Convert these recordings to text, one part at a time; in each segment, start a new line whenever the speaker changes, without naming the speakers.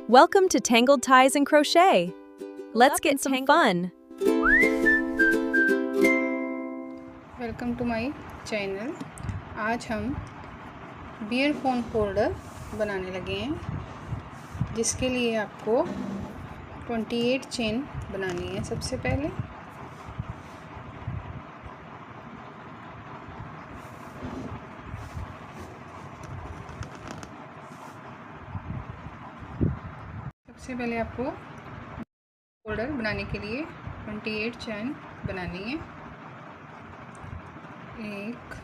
Welcome to Tangled Ties and Crochet. Let's get some fun.
Welcome to my channel. आज हम beer phone holder बनाने लगे हैं, जिसके लिए आपको 28 चेन बनानी है। सबसे पहले आपको होल्डर बनाने के लिए 28 चेन बनानी है। 1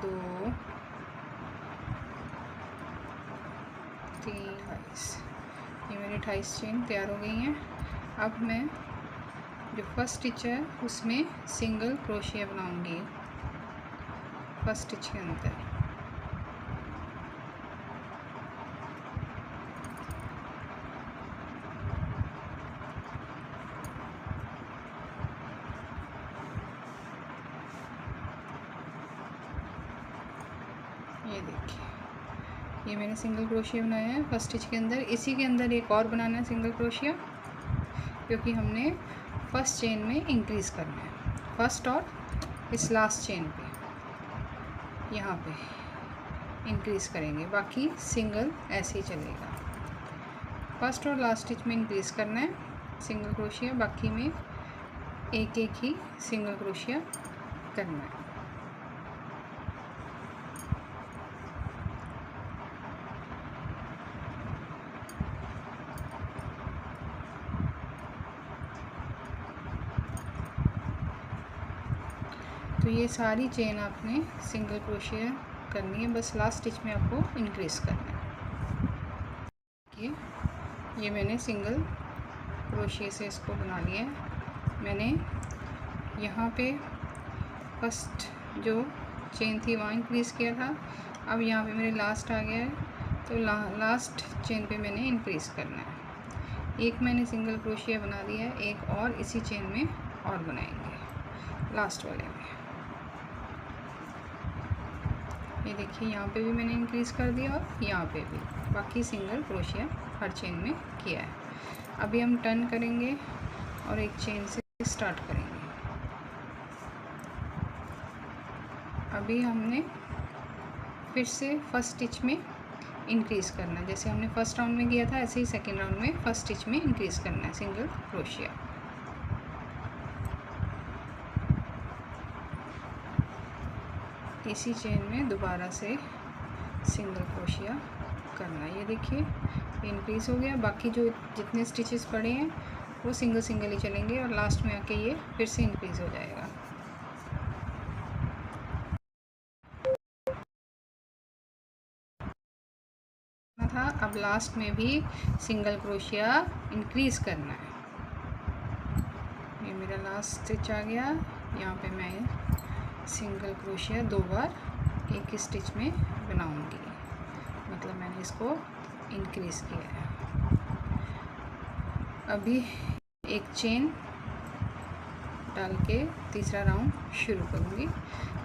2 3 28। ये मेरी 28 चेन तैयार हो गई हैं। अब मैं जो फर्स्ट स्टिच है उसमें सिंगल क्रोशिया बनाऊंगी फर्स्ट स्टिच के अंदर। ये देखिए, ये मैंने सिंगल क्रोशिया बनाया है फर्स्ट स्टिच के अंदर। इसी के अंदर एक और बनाना है सिंगल क्रोशिया, क्योंकि हमने फर्स्ट चेन में इंक्रीज़ करना है। फर्स्ट और इस लास्ट चेन पे यहाँ पे इंक्रीज़ करेंगे, बाकी सिंगल ऐसे ही चलेगा। फर्स्ट और लास्ट स्टिच में इंक्रीज़ करना है सिंगल क्रोशिया, बाकी में एक एक ही सिंगल क्रोशिया करना है। तो ये सारी चेन आपने सिंगल क्रोशिया करनी है, बस लास्ट स्टिच में आपको इंक्रीज़ करना है। ये मैंने सिंगल क्रोशिया से इसको बना लिया है। मैंने यहाँ पे फर्स्ट जो चेन थी वहाँ इंक्रीज़ किया था। अब यहाँ पे मेरे लास्ट आ गया है, तो लास्ट चेन पे मैंने इंक्रीज़ करना है। एक मैंने सिंगल क्रोशिया बना दिया है, एक और इसी चेन में और बनाएंगे लास्ट वाले में। ये देखिए, यहाँ पे भी मैंने इंक्रीज़ कर दिया और यहाँ पे भी, बाकी सिंगल क्रोशिया हर चेन में किया है। अभी हम टर्न करेंगे और एक चेन से स्टार्ट करेंगे। अभी हमने फिर से फर्स्ट स्टिच में इंक्रीज़ करना है। जैसे हमने फर्स्ट राउंड में किया था, ऐसे ही सेकेंड राउंड में फर्स्ट स्टिच में इंक्रीज़ करना है सिंगल क्रोशिया। इसी चेन में दोबारा से सिंगल क्रोशिया करना है। ये देखिए, इंक्रीज़ हो गया। बाकी जो जितने स्टिचेस पड़े हैं वो सिंगल सिंगल ही चलेंगे और लास्ट में आके ये फिर से इंक्रीज़ हो जाएगा। था, अब लास्ट में भी सिंगल क्रोशिया इंक्रीज़ करना है। ये मेरा लास्ट स्टिच आ गया। यहाँ पे मैं सिंगल क्रोशिया 2 बार एक ही स्टिच में बनाऊंगी, मतलब मैंने इसको इंक्रीज़ किया है। अभी एक चेन डाल के तीसरा राउंड शुरू करूँगी।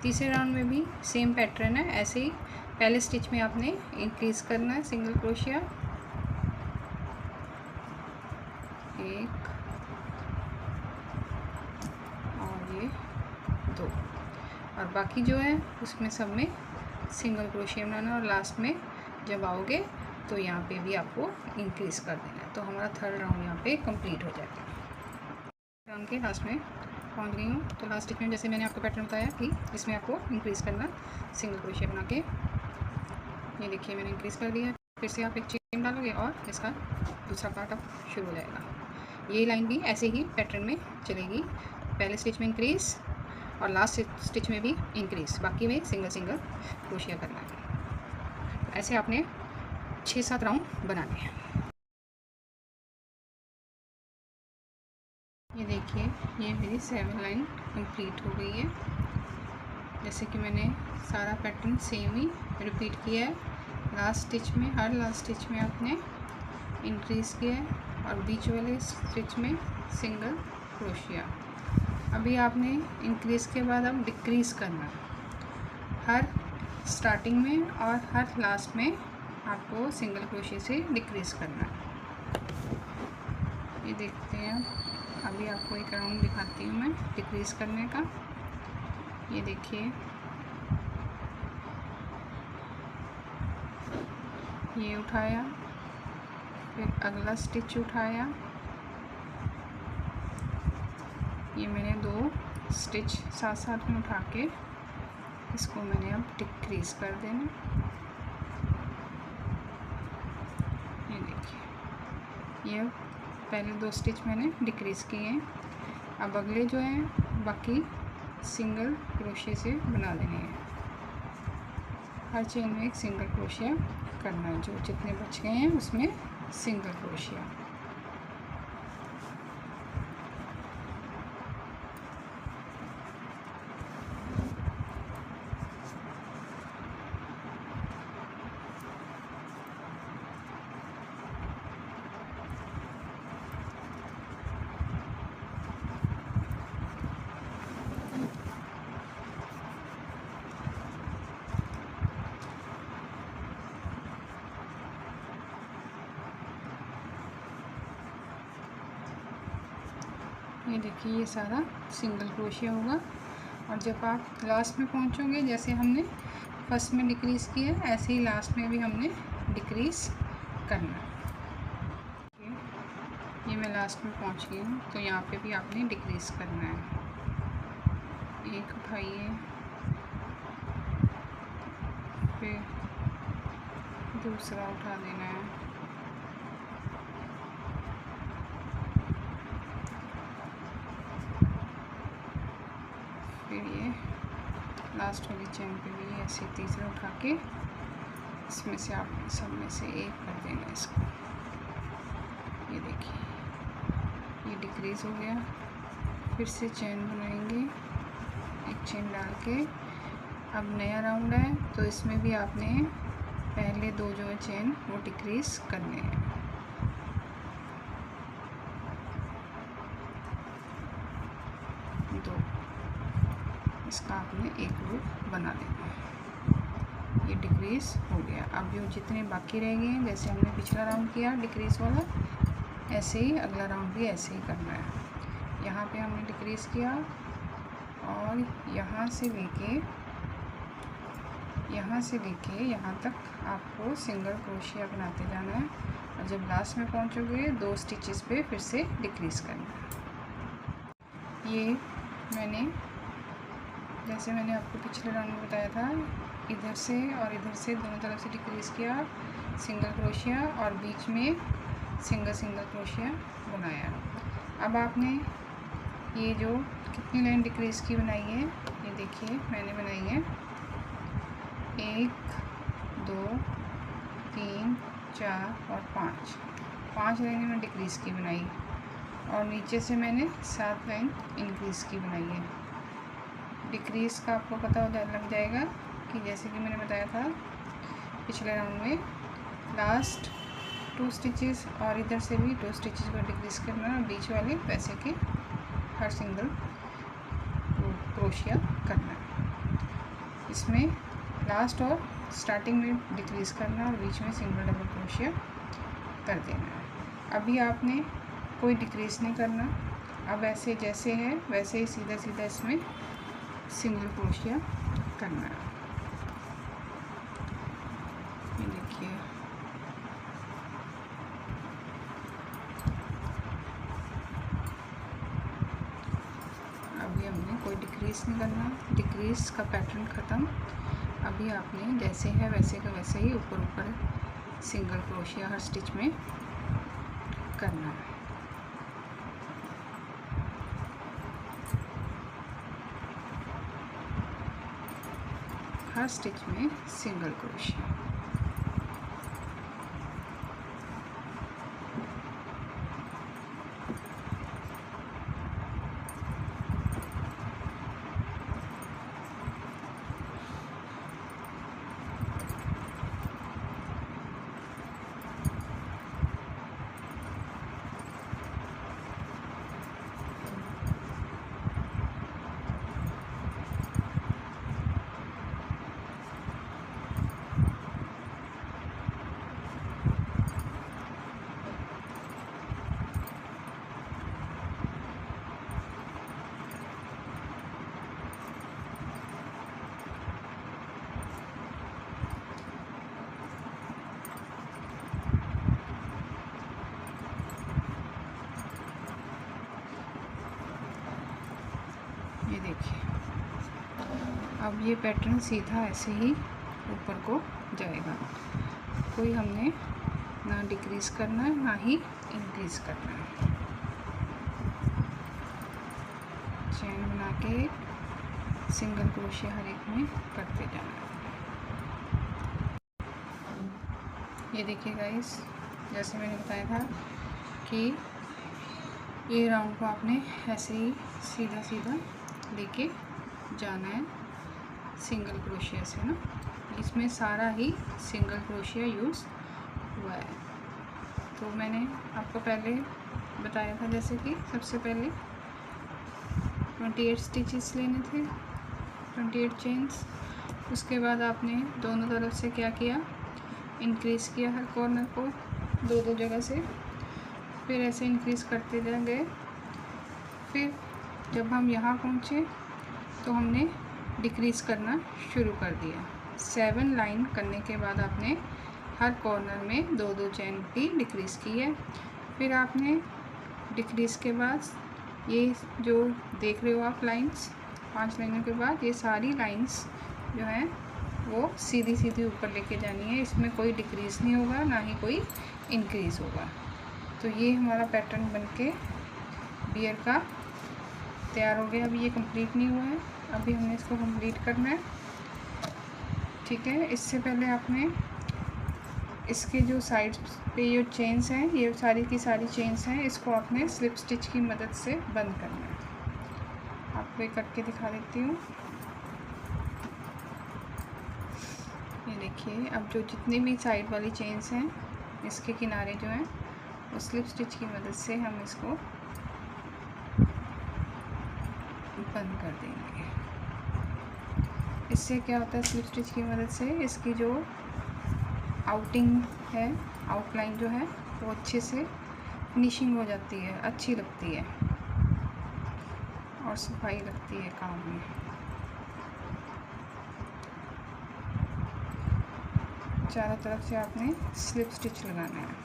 तीसरे राउंड में भी सेम पैटर्न है, ऐसे ही पहले स्टिच में आपने इंक्रीज़ करना है सिंगल क्रोशिया, 1 और ये 2, और बाकी जो है उसमें सब में सिंगल क्रोशिया बनाना। और लास्ट में जब आओगे तो यहाँ पे भी आपको इंक्रीज़ कर देना है। तो हमारा थर्ड राउंड यहाँ पे कंप्लीट हो जाएगा। राउंड के लास्ट में पहुँच गई हूँ। तो लास्ट स्टिच में जैसे मैंने आपको पैटर्न बताया कि इसमें आपको इंक्रीज़ करना सिंगल क्रोशिया बना के। ये देखिए, मैंने इंक्रीज़ कर दिया। फिर से आप एक चेन डालोगे और इसका दूसरा पार्ट अब शुरू हो जाएगा। ये लाइन भी ऐसे ही पैटर्न में चलेगी, पहले स्टिच में इंक्रीज़ और लास्ट स्टिच में भी इंक्रीज़, बाकी में सिंगल सिंगल क्रोशिया करना है। ऐसे आपने 6-7 राउंड बनाने हैं। ये देखिए, ये मेरी 7 लाइन कंप्लीट हो गई है। जैसे कि मैंने सारा पैटर्न सेम ही रिपीट किया है। लास्ट स्टिच में, हर लास्ट स्टिच में आपने इंक्रीज़ किया है और बीच वाले स्टिच में सिंगल क्रोशिया। अभी आपने इंक्रीज़ के बाद अब डिक्रीज़ करना, हर स्टार्टिंग में और हर लास्ट में आपको सिंगल क्रोशिया से डिक्रीज़ करना है। ये देखते हैं आप। अभी आपको एक राउंड दिखाती हूँ मैं डिक्रीज़ करने का। ये देखिए, ये उठाया, फिर अगला स्टिच उठाया, ये मैंने 2 स्टिच साथ साथ में उठा के इसको मैंने अब डिक्रीज़ कर देना। ये देखिए, ये पहले 2 स्टिच मैंने डिक्रीज़ किए हैं। अब अगले जो हैं बाकी सिंगल क्रोशिया से बना देने हैं। हर चेन में एक सिंगल क्रोशिया करना है। जो जितने बच गए हैं उसमें सिंगल क्रोशिया। ये देखिए, ये सारा सिंगल क्रोशिया होगा। और जब आप लास्ट में पहुंचोगे, जैसे हमने फर्स्ट में डिक्रीज़ किया ऐसे ही लास्ट में भी हमने डिक्रीज़ करना है। ये मैं लास्ट में पहुंच गई हूँ, तो यहाँ पे भी आपने डिक्रीज़ करना है। एक उठाइए, फिर दूसरा उठा देना है, फिर ये लास्ट वाली चेन पे भी ऐसे तीसरा उठा के इसमें से आप सब में से एक कर देना इसको। ये देखिए, ये डिक्रीज़ हो गया। फिर से चेन बनाएंगे, एक चेन डाल के। अब नया राउंड है, तो इसमें भी आपने पहले 2 जो है चेन वो डिक्रीज़ करने हैं। इसका आपने एक लूप बना देना है। ये डिक्रीज़ हो गया। अब जो जितने बाकी रह गए हैं, जैसे हमने पिछला राउंड किया डिक्रीज़ वाला, ऐसे ही अगला राउंड भी ऐसे ही करना है। यहाँ पे हमने डिक्रीज़ किया और यहाँ से लेके यहाँ तक आपको सिंगल क्रोशिया बनाते जाना है। और जब लास्ट में पहुँचोगे 2 स्टिचेस पे फिर से डिक्रीज़ करना है। ये जैसे मैंने आपको पिछले राउंड में बताया था, इधर से और इधर से दोनों तरफ से डिक्रीज़ किया सिंगल क्रोशिया और बीच में सिंगल क्रोशिया बनाया। अब आपने ये जो कितनी लाइन डिक्रीज़ की बनाई है, ये देखिए मैंने बनाई है 1 2 3 4 और 5 लाइनें मैंने डिक्रीज़ की बनाई। और नीचे से मैंने 7 लाइन इंक्रीज़ की बनाई है। डिक्रीज़ का आपको पता लग जाएगा कि जैसे कि मैंने बताया था पिछले राउंड में, लास्ट 2 स्टिचेस और इधर से भी 2 स्टिचेस को डिक्रीज़ करना और बीच वाले वैसे के हर सिंगल क्रोशिया करना है। इसमें लास्ट और स्टार्टिंग में डिक्रीज़ करना और बीच में सिंगल डबल क्रोशिया कर देना है। अभी आपने कोई डिक्रीज़ नहीं करना। अब ऐसे जैसे है वैसे ही सीधा इसमें सिंगल क्रोशिया करना है। ये देखिए, अभी हमने कोई डिक्रीज़ नहीं करना। डिक्रीज़ का पैटर्न ख़त्म। अभी आपने जैसे है वैसे का वैसे ही ऊपर सिंगल क्रोशिया हर स्टिच में करना है। हर स्टिच में सिंगल क्रोशिया। अब ये पैटर्न सीधा ऐसे ही ऊपर को जाएगा, कोई हमने ना डिक्रीज़ करना है ना ही इंक्रीज़ करना है। चेन बना के सिंगल क्रोशिया हर एक में करते जाना है। ये देखिए गाइस, जैसे मैंने बताया था कि ये राउंड को आपने ऐसे ही सीधा सीधा लेके जाना है सिंगल क्रोशिया से ना। इसमें सारा ही सिंगल क्रोशिया यूज़ हुआ है। तो मैंने आपको पहले बताया था जैसे कि सबसे पहले 28 स्टिचेस लेने थे, 28 चेन्स। उसके बाद आपने दोनों तरफ से क्या किया, इंक्रीज़ किया हर कॉर्नर को दो जगह से, फिर ऐसे इंक्रीज़ करते गए। फिर जब हम यहाँ पहुँचे तो हमने डिक्रीज़ करना शुरू कर दिया। 7 लाइन करने के बाद आपने हर कॉर्नर में 2 चेन की डिक्रीज़ की है। फिर आपने डिक्रीज़ के बाद ये जो देख रहे हो आप लाइंस, 5 लाइनों के बाद ये सारी लाइंस जो हैं वो सीधी सीधी ऊपर लेके जानी है। इसमें कोई डिक्रीज़ नहीं होगा ना ही कोई इंक्रीज़ होगा। तो ये हमारा पैटर्न बनके बियर का तैयार हो गया। अभी ये कंप्लीट नहीं हुआ है, अभी हमने इसको कंप्लीट करना है। ठीक है, इससे पहले आपने इसके जो साइड्स पे ये चेन्स हैं, ये सारी की सारी चेन्स हैं, इसको आपने स्लिप स्टिच की मदद से बंद करना है। आपको ये करके दिखा देती हूँ। ये देखिए, अब जो जितनी भी साइड वाली चेन्स हैं, इसके किनारे जो हैं वो स्लिप स्टिच की मदद से हम इसको बंद कर देंगे। इससे क्या होता है, स्लिप स्टिच की मदद से इसकी जो आउटिंग है, आउटलाइन जो है वो अच्छे से फिनिशिंग हो जाती है, अच्छी लगती है और सफाई लगती है काम में। चारों तरफ से आपने स्लिप स्टिच लगाना है।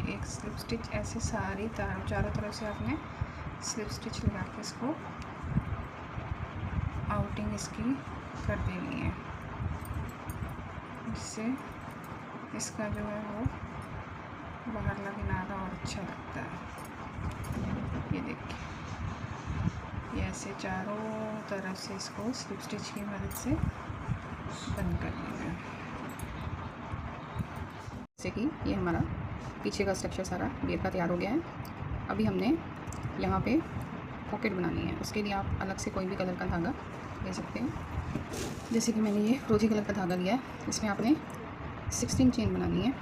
एक स्लिप स्टिच ऐसे सारी चारों तरफ से आपने स्लिप स्टिच लगा के इसको आउटिंग इसकी कर देनी है, जिससे इसका जो है वो बाहर का किनारा और अच्छा लगता है। ये देखिए, ये ऐसे चारों तरफ से इसको स्लिप स्टिच की मदद से बंद कर देना है। जैसे कि ये हमारा पीछे का स्ट्रक्चर सारा बियर का तैयार हो गया है। अभी हमने यहाँ पे पॉकेट बनानी है। उसके लिए आप अलग से कोई भी कलर का धागा ले सकते हैं। जैसे कि मैंने ये रोजी कलर का धागा लिया है। इसमें आपने 16 चेन बनानी है।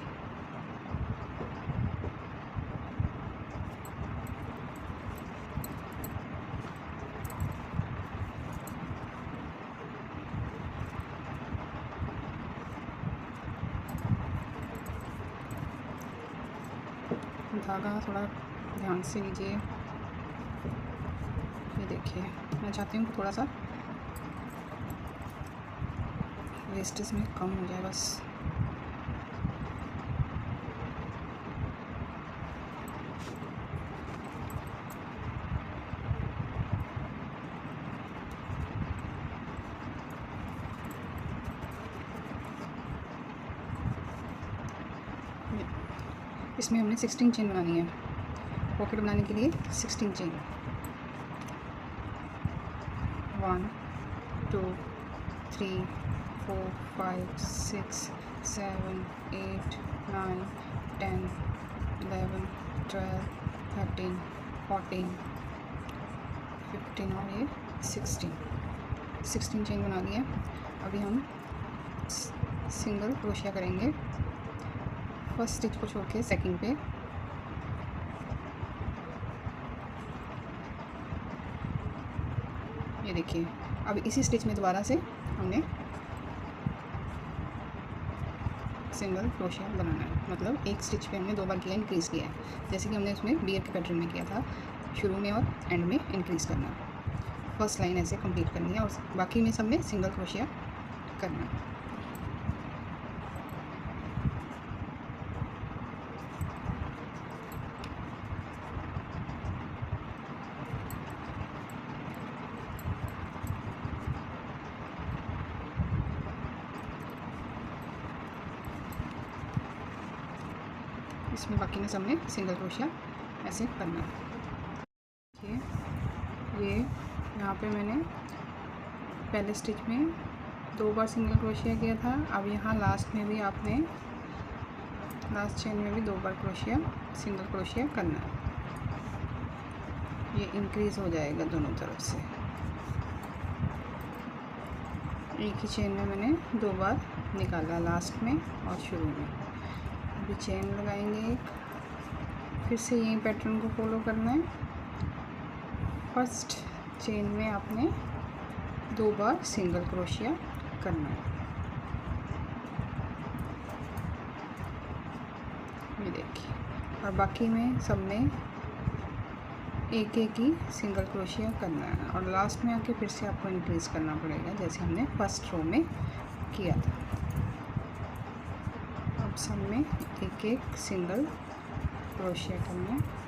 धागा थोड़ा ध्यान से लीजिए। ये देखिए, मैं चाहती हूँ कि थोड़ा सा वेस्टेज में कम हो जाए बस। इसमें हमने 16 चेन बनानी है। पॉकेट बनाने के लिए 16 चेन, 1 2 3 4 5 6 7 8 9 10 11 12 13 14 15 और ये 16 चेन बना लिया। अभी हम सिंगल क्रोशिया करेंगे। फर्स्ट स्टिच को छोड़ के सेकंड पे ये देखिए, अब इसी स्टिच में दोबारा से हमने सिंगल क्रोशिया बनाना है, मतलब एक स्टिच पे हमने 2 बार किया, इंक्रीज़ किया है, जैसे कि हमने उसमें बियर के पैटर्न में किया था, शुरू में और एंड में इंक्रीज़ करना। फर्स्ट लाइन ऐसे कंप्लीट करनी है और बाकी में सब में सिंगल क्रोशिया करना है। इसमें बाकी में सब में सिंगल क्रोशिया ऐसे करना है। ये यहाँ पे मैंने पहले स्टिच में 2 बार सिंगल क्रोशिया किया था। अब यहाँ लास्ट में भी आपने लास्ट चेन में भी 2 बार क्रोशिया सिंगल क्रोशिया करना है। ये इंक्रीज़ हो जाएगा दोनों तरफ से। एक ही चेन में मैंने 2 बार निकाला, लास्ट में और शुरू में। अभी चेन लगाएंगे एक, फिर से यही पैटर्न को फॉलो करना है। फर्स्ट चेन में आपने 2 बार सिंगल क्रोशिया करना है। ये देखिए, और बाकी में सब में एक एक ही सिंगल क्रोशिया करना है और लास्ट में आके फिर से आपको इंक्रीज़ करना पड़ेगा, जैसे हमने फर्स्ट रो में किया था। अब सब में एक एक सिंगल क्रोशिया करना है।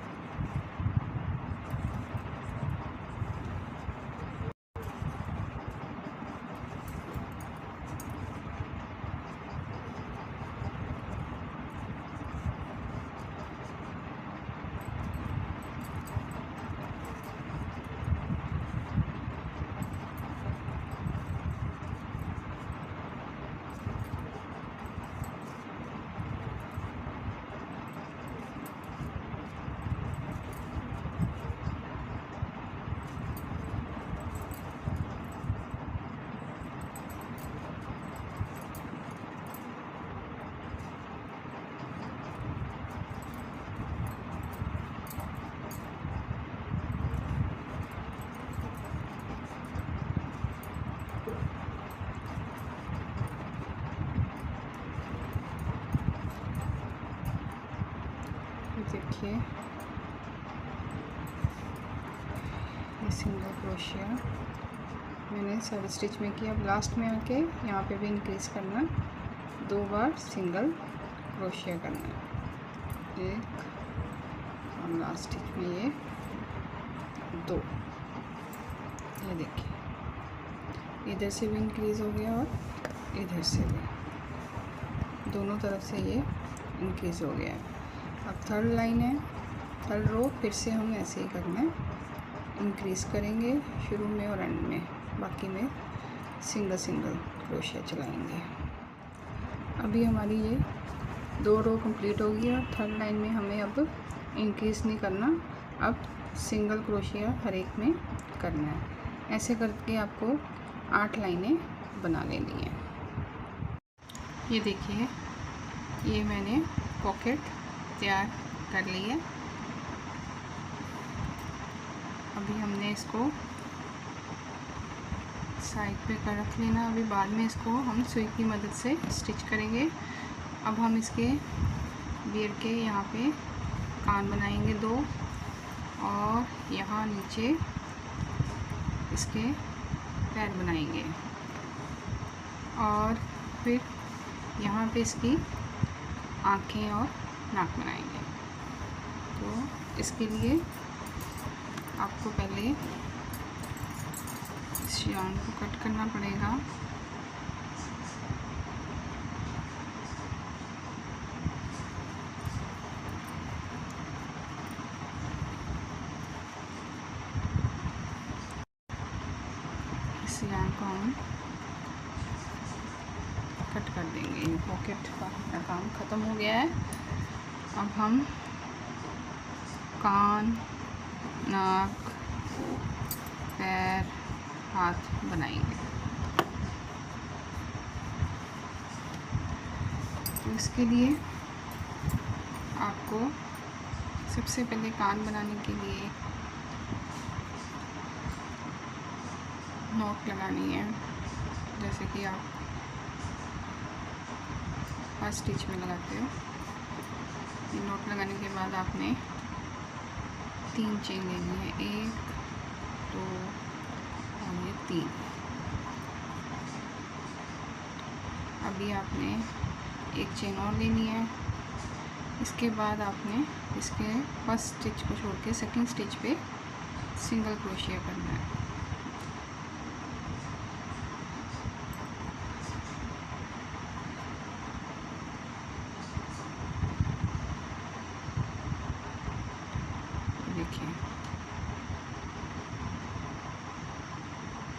देखिए, ये सिंगल क्रोशिया मैंने सब स्टिच में किया। अब लास्ट में आके यहाँ पे भी इंक्रीज़ करना, 2 बार सिंगल क्रोशिया करना है, एक और लास्ट स्टिच में ये 2। ये देखिए, इधर से भी इंक्रीज़ हो गया और इधर से भी, दोनों तरफ से ये इंक्रीज़ हो गया है। अब थर्ड लाइन है, थर्ड रो फिर से हम ऐसे ही करना है, इंक्रीज़ करेंगे शुरू में और एंड में, बाकी में सिंगल सिंगल क्रोशिया चलाएंगे। अभी हमारी ये 2 रो कंप्लीट होगी और थर्ड लाइन में हमें अब इंक्रीज़ नहीं करना, अब सिंगल क्रोशिया हर एक में करना है। ऐसे करके आपको 8 लाइनें बना लेनी है। ये देखिए, ये मैंने पॉकेट तैयार कर ली है। अभी हमने इसको साइड पे कर रख लेना। अभी बाद में इसको हम सुई की मदद से स्टिच करेंगे। अब हम इसके बियर के यहाँ पे कान बनाएंगे 2 और यहाँ नीचे इसके पैर बनाएंगे और फिर यहाँ पे इसकी आँखें और नाक बनाएंगे। तो इसके लिए आपको पहले इस यार्न को कट करना पड़ेगा। इस यार्न को हम कट कर देंगे। पॉकेट का काम ख़त्म हो गया है। अब हम कान, नाक, पैर, हाथ बनाएंगे। तो इसके लिए आपको सबसे पहले कान बनाने के लिए नॉक लगानी है, जैसे कि आप फर्स्ट स्टिच में लगाते हो। ये नॉक लगाने के बाद आपने 3 चेन लेनी है, 1 2 और ये 3। अभी आपने एक चेन और लेनी है। इसके बाद आपने इसके फर्स्ट स्टिच को छोड़ के सेकंड स्टिच पे सिंगल क्रोशिया करना है। देखिए,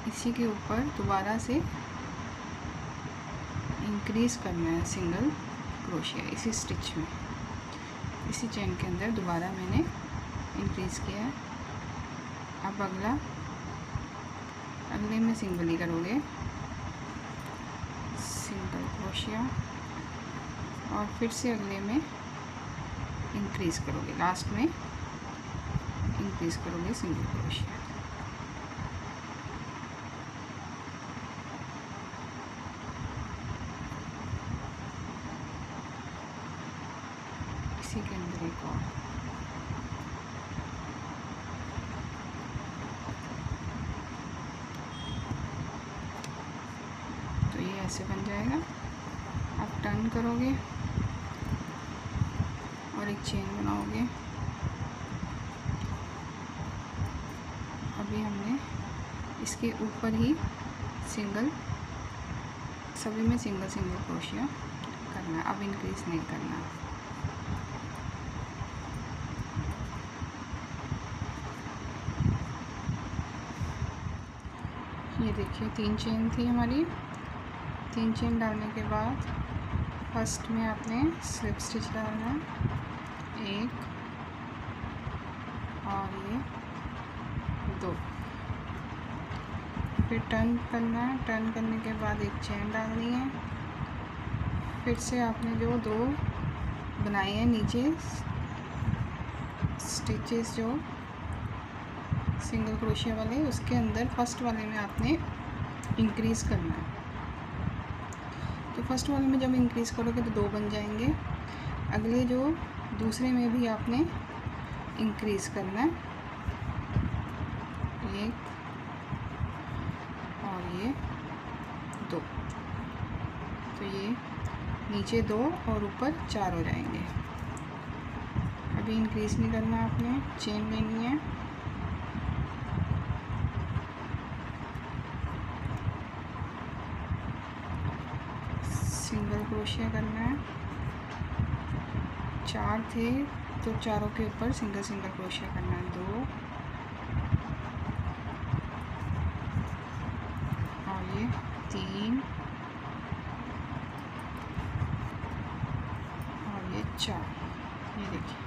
इसी के ऊपर दोबारा से इंक्रीज़ करना है सिंगल क्रोशिया इसी स्टिच में, इसी चेन के अंदर दोबारा मैंने इंक्रीज़ किया है। अब अगले में सिंगल ही करोगे, सिंगल क्रोशिया, और फिर से अगले में इंक्रीज़ करोगे, लास्ट में इंक्रीज़ करोगे सिंगल क्रोशिया। इसी के अंदर एक और, तो ये ऐसे बन जाएगा। आप टर्न करोगे और एक चेन बनाओगे। अभी हमने इसके ऊपर ही सिंगल, सभी में सिंगल सिंगल क्रोशिया करना है, अब इंक्रीज नहीं करना। ये देखिए 3 चेन थी हमारी। 3 चेन डालने के बाद फर्स्ट में आपने स्लिप स्टिच डालना है, 1 और ये 2, फिर टर्न करना है। टर्न करने के बाद एक चेन डालनी है। फिर से आपने जो 2 बनाए हैं नीचे स्टिचेस, जो सिंगल क्रोशिया वाले, उसके अंदर फर्स्ट वाले में आपने इंक्रीज़ करना है। तो फर्स्ट वाले में जब इंक्रीज़ करोगे तो 2 बन जाएंगे। अगले जो दूसरे में भी आपने इंक्रीज़ करना है, 1 और ये 2, तो ये नीचे 2 और ऊपर 4 हो जाएंगे। अभी इंक्रीज़ नहीं करना, आपने चेन लेनी है, सिंगल क्रोशिया करना है। 4 थे तो चारों के ऊपर सिंगल सिंगल क्रोशिया करना है, 2 और ये 3 और ये 4। ये देखिए,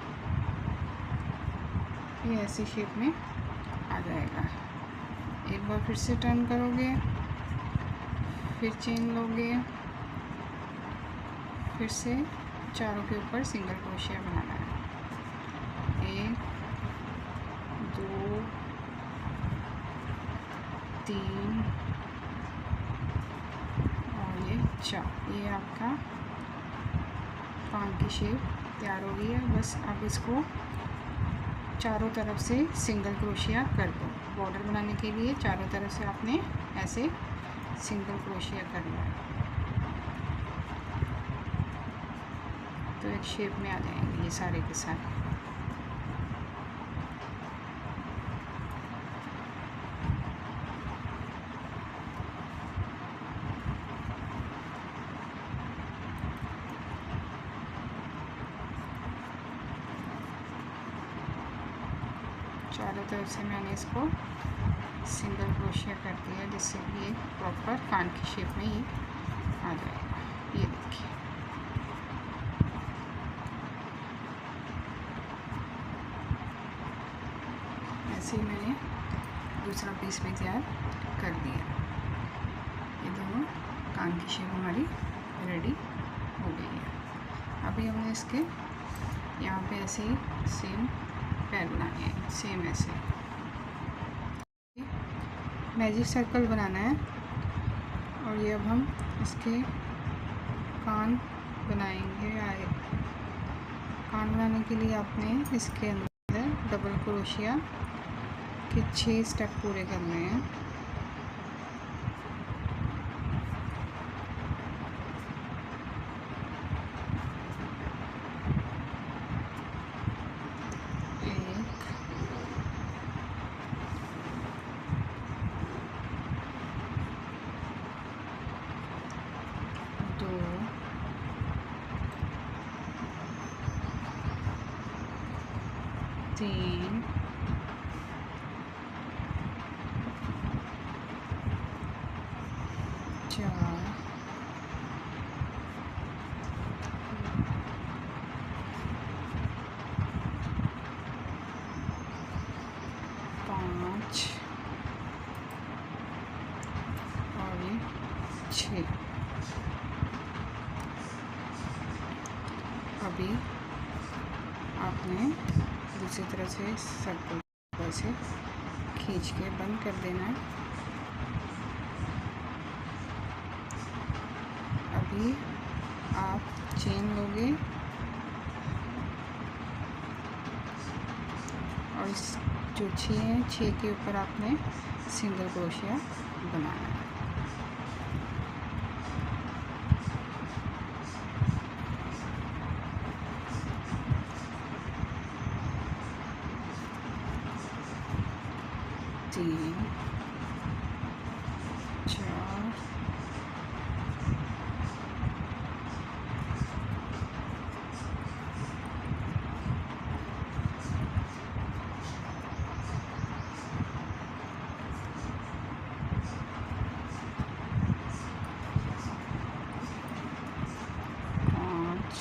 ये ऐसी शेप में आ जाएगा। एक बार फिर से टर्न करोगे, फिर चेन लोगे, फिर से चारों के ऊपर सिंगल क्रोशिया बनाना है, 1 2 3 और ये 4। ये आपका कान की शेप तैयार हो गई है। बस अब इसको चारों तरफ से सिंगल क्रोशिया कर दो। बॉर्डर बनाने के लिए चारों तरफ से आपने ऐसे सिंगल क्रोशिया करना है, तो एक शेप में आ जाएंगे ये सारे के सारे। चारों तरफ से मैंने इसको सिंगल क्रोशिया कर दिया, जिससे कि ये प्रॉपर कान की शेप में ही आ जाएगा। ये देखिए, ऐसे ही मैंने दूसरा पीस भी तैयार कर दिया। ये दोनों कान की शेप हमारी रेडी हो गई है। अभी हमने इसके यहाँ पे ऐसे ही सेम पैर बनाने हैं, सेम ऐसे। मैजिक सर्कल बनाना है। और ये अब हम इसके कान बनाएंगे। कान बनाने के लिए आपने इसके अंदर डबल क्रोशिया के 6 स्टेप पूरे करने हैं। तीन, 4, 5 और ये 6। अभी आपने दूसरी तरह से सर्कल से खींच के बंद कर देना है। अभी आप चेन लोगे और इस जो 6 के ऊपर आपने सिंगल क्रोशिया बनाना है। तीन, 4, 5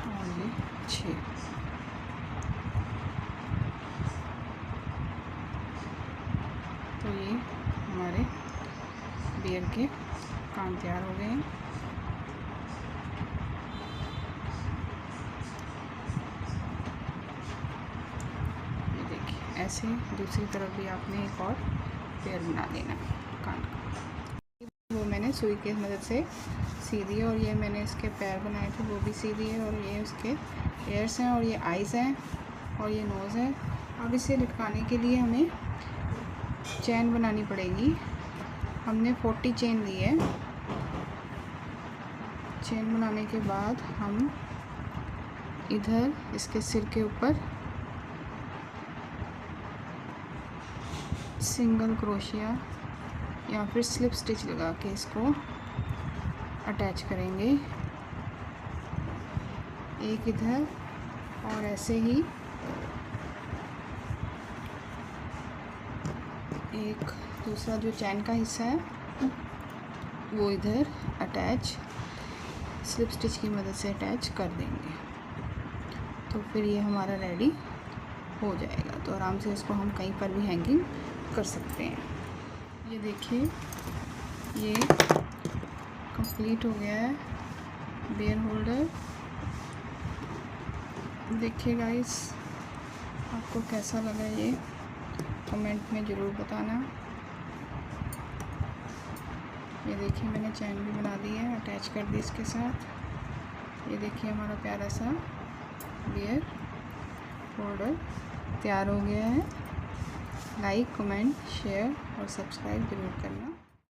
और ये 6। तो ये हमारे बियर के कान तैयार हो गए हैं। ये देखिए, ऐसे दूसरी तरफ भी आपने एक और पेयर बना देना कान का। वो मैंने सुई की मदद से सी दी है और ये मैंने इसके पैर बनाए थे वो भी सी दिए और ये उसके एयर्स हैं और ये आइज़ हैं और ये नोज़ है। अब इसे लटकाने के लिए हमें चैन बनानी पड़ेगी। हमने 40 चेन ली है। चेन बनाने के बाद हम इधर इसके सिर के ऊपर सिंगल क्रोशिया या फिर स्लिप स्टिच लगा के इसको अटैच करेंगे। एक इधर और ऐसे ही एक दूसरा जो चैन का हिस्सा है वो इधर अटैच स्लिप स्टिच की मदद से अटैच कर देंगे। तो फिर ये हमारा रेडी हो जाएगा। तो आराम से इसको हम कहीं पर भी हैंगिंग कर सकते हैं। ये देखिए, ये कंप्लीट हो गया है बियर होल्डर। देखिए गाइस, आपको कैसा लगा ये कमेंट में ज़रूर बताना। ये देखिए, मैंने चैन भी बना दी है, अटैच कर दी इसके साथ। ये देखिए, हमारा प्यारा सा बियर होल्डर तैयार हो गया है। लाइक, कमेंट, शेयर और सब्सक्राइब ज़रूर करना।